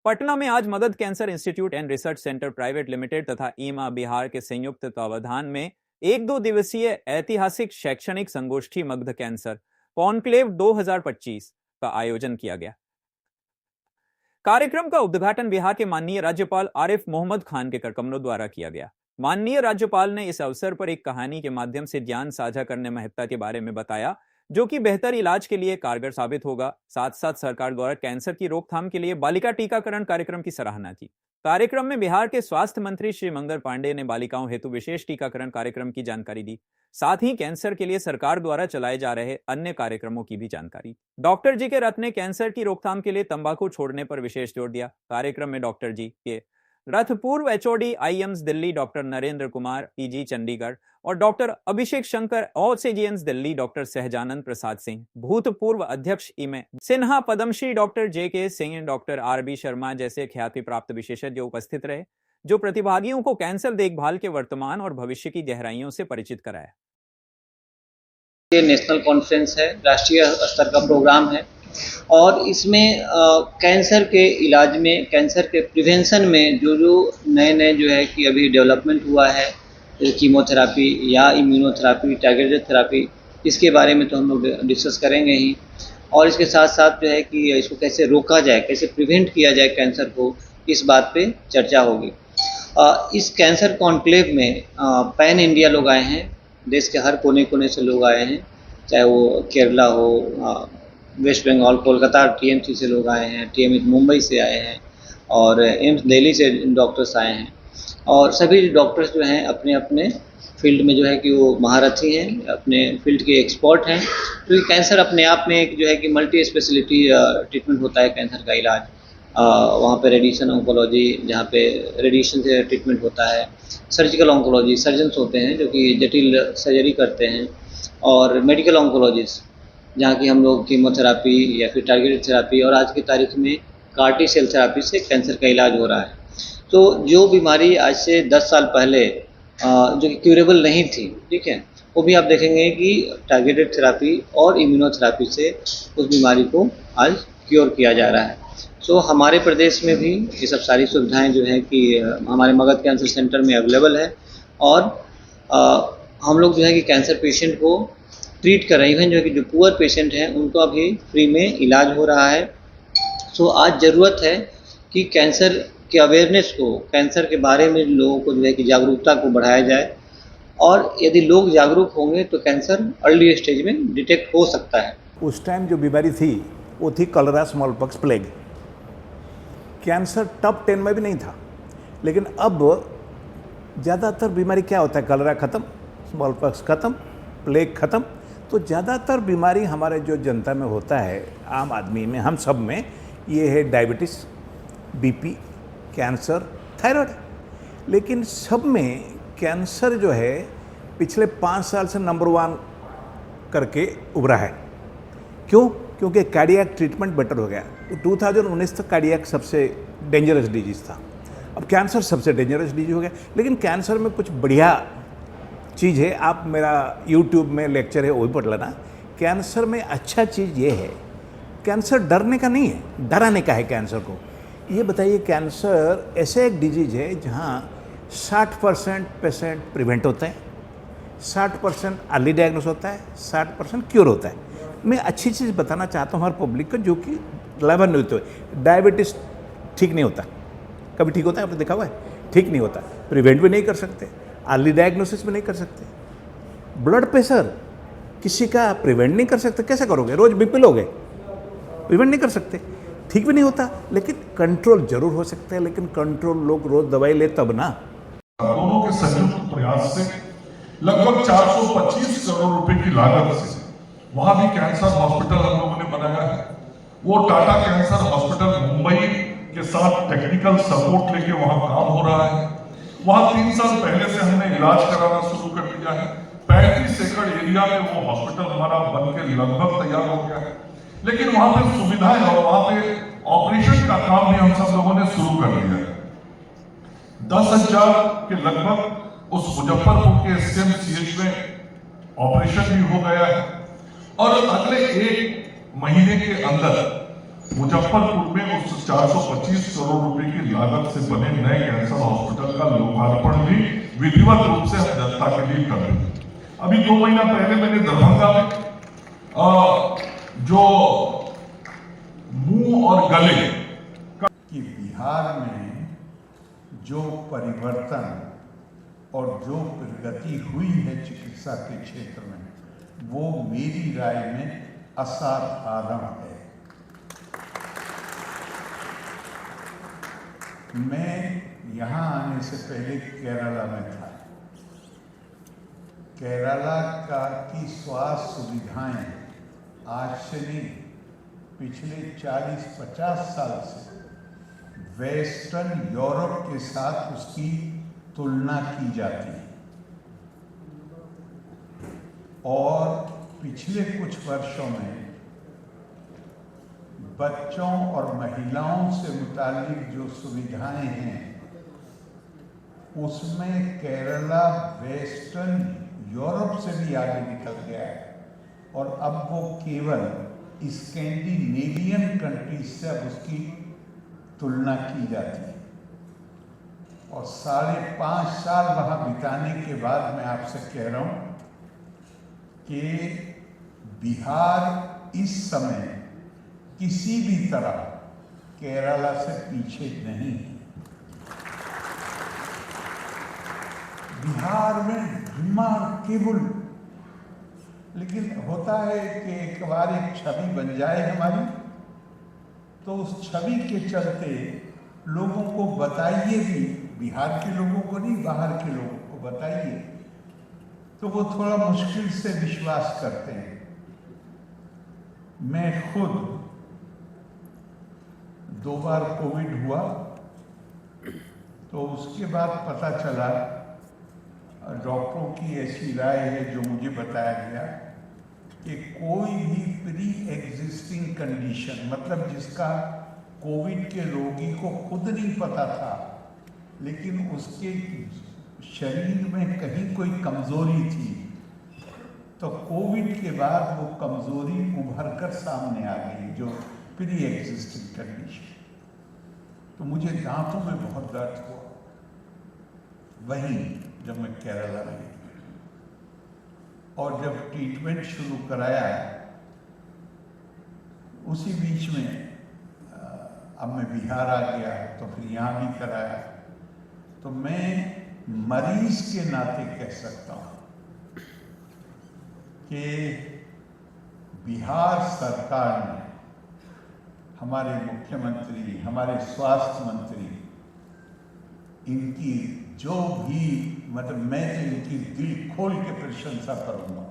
पटना में आज Magadh cancer institute and research centre private limited तथा ईमा बिहार के संयुक्त तत्वावधान में 1-2 दिवसीय ऐतिहासिक शैक्षणिक संगोष्ठी मगध कैंसर कॉन्क्लेव 2025 का आयोजन किया गया। कार्यक्रम का उद्घाटन बिहार के माननीय राज्यपाल आरिफ मोहम्मद खान के करकमलों द्वारा किया गया। माननीय राज्यपाल ने इस अवसर पर एक कहानी के माध्यम से ज्ञान साझा करने महत्ता के बारे में बताया, जो कि बेहतर इलाज के लिए कारगर साबित होगा। साथ साथ सरकार द्वारा कैंसर की रोकथाम के लिए बालिका टीकाकरण कार्यक्रम की सराहना की। कार्यक्रम में बिहार के स्वास्थ्य मंत्री श्री मंगल पांडेय ने बालिकाओं हेतु विशेष टीकाकरण कार्यक्रम की जानकारी दी। साथ ही कैंसर के लिए सरकार द्वारा चलाए जा रहे अन्य कार्यक्रमों की भी जानकारी। डॉक्टर जी के रथ ने कैंसर की रोकथाम के लिए तंबाकू छोड़ने पर विशेष जोर दिया। कार्यक्रम में डॉक्टर जी के रथ पूर्व HOD IIMs Delhi doctor Narendra Kumar PG Chandigarh और डॉक्टर अभिषेक शंकर ऑसीजीएंस दिल्ली डॉक्टर सहजानंद प्रसाद सिंह, भूतपूर्व अध्यक्ष इमे सिन्हा, पद्मश्री डॉक्टर जेके सिंह, डॉक्टर आरबी शर्मा जैसे ख्याति प्राप्त विशेषज्ञ उपस्थित रहे, जो प्रतिभागियों को कैंसर देखभाल के वर्तमान और भविष्य की गहराइयों से परिचित कराया। ये नेशनल कॉन्फ्रेंस है, राष्ट्रीय स्तर का प्रोग्राम है और इसमें कैंसर के इलाज में, कैंसर के प्रिवेंशन में जो नए जो है कि अभी डेवलपमेंट हुआ है, कीमोथेरापी या इम्यूनोथेरापी, टारगेटेड थेरापी, इसके बारे में तो हम लोग डिस्कस करेंगे ही। और इसके साथ साथ जो है कि इसको कैसे रोका जाए, कैसे प्रिवेंट किया जाए कैंसर को, इस बात पे चर्चा होगी। इस कैंसर कॉन्क्लेव में पैन इंडिया लोग आए हैं, देश के हर कोने कोने से लोग आए हैं, चाहे वो केरला हो, वेस्ट बंगाल, कोलकाता टीएमसी से लोग आए हैं, टीएमएच मुंबई से आए हैं और एम्स दिल्ली से डॉक्टर्स आए हैं। और सभी डॉक्टर्स जो हैं अपने अपने फील्ड में जो है कि वो महारथी हैं, अपने फील्ड के एक्सपर्ट हैं। तो ये कैंसर अपने आप में एक जो है कि मल्टी स्पेशलिटी ट्रीटमेंट होता है कैंसर का इलाज। वहाँ पे रेडिएशन ऑन्कोलॉजी, जहाँ पे रेडिएशन से ट्रीटमेंट होता है, सर्जिकल ऑन्कोलॉजी, सर्जन्स होते हैं जो कि जटिल सर्जरी करते हैं, और मेडिकल ऑन्कोलॉजिस्ट जहाँ की हम लोग कीमोथेरापी या फिर टारगेटेड थेरापी और आज की तारीख में CAR-T सेल थेरापी से कैंसर का इलाज हो रहा है। तो जो बीमारी आज से 10 साल पहले जो कि क्यूरेबल नहीं थी, ठीक है, वो भी आप देखेंगे कि टारगेटेड थेरापी और इम्यूनोथेरापी से उस बीमारी को आज क्योर किया जा रहा है। सो हमारे प्रदेश में भी ये सब सारी सुविधाएं जो है कि हमारे मगध कैंसर सेंटर में अवेलेबल है और हम लोग जो है कि कैंसर पेशेंट को ट्रीट कर रहे हैं। इवन जो पुअर पेशेंट हैं उनको अभी फ्री में इलाज हो रहा है। सो आज ज़रूरत है कि कैंसर के अवेयरनेस को, कैंसर के बारे में लोगों को जो है कि जागरूकता को बढ़ाया जाए, और यदि लोग जागरूक होंगे तो कैंसर अर्ली स्टेज में डिटेक्ट हो सकता है। उस टाइम जो बीमारी थी वो थी कलरा, small pox, plague. Cancer top 10 में भी नहीं था, लेकिन अब ज़्यादातर बीमारी क्या होता है, कलरा ख़त्म, स्मॉल पॉक्स ख़त्म, प्लेग ख़त्म। तो ज़्यादातर बीमारी हमारे जो जनता में होता है, आम आदमी में, हम सब में, ये है डायबिटीज़, बीपी, कैंसर, थायराइड। लेकिन सब में कैंसर जो है पिछले 5 साल से नंबर 1 करके उभरा है। क्यों? क्योंकि कार्डियक ट्रीटमेंट बेटर हो गया। 2019 तक कार्डियक सबसे डेंजरस डिजीज़ था, अब कैंसर सबसे डेंजरस डिजीज हो गया। लेकिन कैंसर में कुछ बढ़िया चीज़ है, आप मेरा YouTube में लेक्चर है वो भी पढ़ लेना। कैंसर में अच्छा चीज़ ये है, कैंसर डरने का नहीं है, डराने का है कैंसर को। ये बताइए, कैंसर ऐसे एक डिजीज है जहाँ 60% पेशेंट प्रिवेंट होता है, 60% अर्ली डायग्नोस होता है, 60% क्योर होता है। मैं अच्छी चीज़ बताना चाहता हूँ हर पब्लिक को, जो कि लाभ नहीं होते हुए। डायबिटीज़ ठीक नहीं होता, कभी ठीक होता है? आपने देखा हुआ है? ठीक नहीं होता। प्रिवेंट भी नहीं कर सकते, अर्ली डायग्नोसिस भी नहीं कर सकते। ब्लड प्रेशर किसी का प्रिवेंट नहीं कर सकते, कैसे करोगे? रोज बीपी लोगे, प्रिवेंट नहीं कर सकते, ठीक भी नहीं होता। लेकिन कंट्रोल जरूर हो सकता है, लेकिन कंट्रोल लोग रोज दवाई ले तब ना। दोनों के संयुक्त प्रयास से लगभग 425 करोड़ रुपए की लागत से वहां भी कैंसर हॉस्पिटल हम लोगों ने बनाया है। वो टाटा कैंसर हॉस्पिटल मुंबई के साथ टेक्निकल सपोर्ट लेके वहां काम हो रहा है। वहां 3 साल पहले से हमने इलाज कराना शुरू कर दिया है। 35 एकड़ एरिया में वो हॉस्पिटल हमारा बनकर लगभग तैयार हो गया है। लेकिन वहां पे सुविधाएं और वहां पे ऑपरेशन का काम भी हम सब लोगों ने शुरू कर दिया है। 10,000 के लगभग उस मुजफ्फरपुर के SMCH में ऑपरेशन भी हो गया है और अगले 1 महीने के अंदर मुजफ्फरपुर में उस 425 करोड़ रुपए की लागत से बने नए कैंसर हॉस्पिटल का लोकार्पण भी विधिवत रूप से हम जनता के लिए कर रहे हैं। अभी 2 महीना पहले मैंने दरभंगा में जो मुंह और गले कि बिहार में जो परिवर्तन और जो प्रगति हुई है चिकित्सा के क्षेत्र में, वो मेरी राय में असाधारण है। मैं यहाँ आने से पहले केरला में था। केरला की स्वास्थ्य सुविधाएं आज से नहीं, पिछले 40-50 साल से वेस्टर्न यूरोप के साथ उसकी तुलना की जाती है। और पिछले कुछ वर्षों में बच्चों और महिलाओं से मुतालिक जो सुविधाएं हैं, उसमें केरला वेस्टर्न यूरोप से भी आगे निकल गया है। और अब वो केवल स्कैंडिनेवियन कंट्रीज से अब उसकी तुलना की जाती है। और 5.5 साल वहाँ बिताने के बाद मैं आपसे कह रहा हूँ कि बिहार इस समय किसी भी तरह केरला से पीछे नहीं है। बिहार में रिमार्केबल, लेकिन होता है कि एक बार एक छवि बन जाए हमारी, तो उस छवि के चलते लोगों को बताइए भी, बिहार के लोगों को नहीं, बाहर के लोगों को बताइए, तो वो थोड़ा मुश्किल से विश्वास करते हैं। मैं खुद 2 बार कोविड हुआ, तो उसके बाद पता चला, डॉक्टरों की ऐसी राय है जो मुझे बताया गया कि कोई भी प्री एग्जिस्टिंग कंडीशन, मतलब जिसका कोविड के रोगी को खुद नहीं पता था, लेकिन उसके शरीर में कहीं कोई कमजोरी थी, तो कोविड के बाद वो कमजोरी उभर कर सामने आ गई, जो प्री एग्जिस्टिंग कंडीशन। तो मुझे दांतों में बहुत दर्द हुआ वहीं जब मैं केरला में, और जब ट्रीटमेंट शुरू कराया उसी बीच में अब मैं बिहार आ गया, तो फिर यहाँ भी कराया। तो मैं मरीज के नाते कह सकता हूँ कि बिहार सरकार ने, हमारे मुख्यमंत्री, हमारे स्वास्थ्य मंत्री, इनकी जो भी, मतलब मैं तो इनकी दिल खोल के प्रशंसा करूँगा।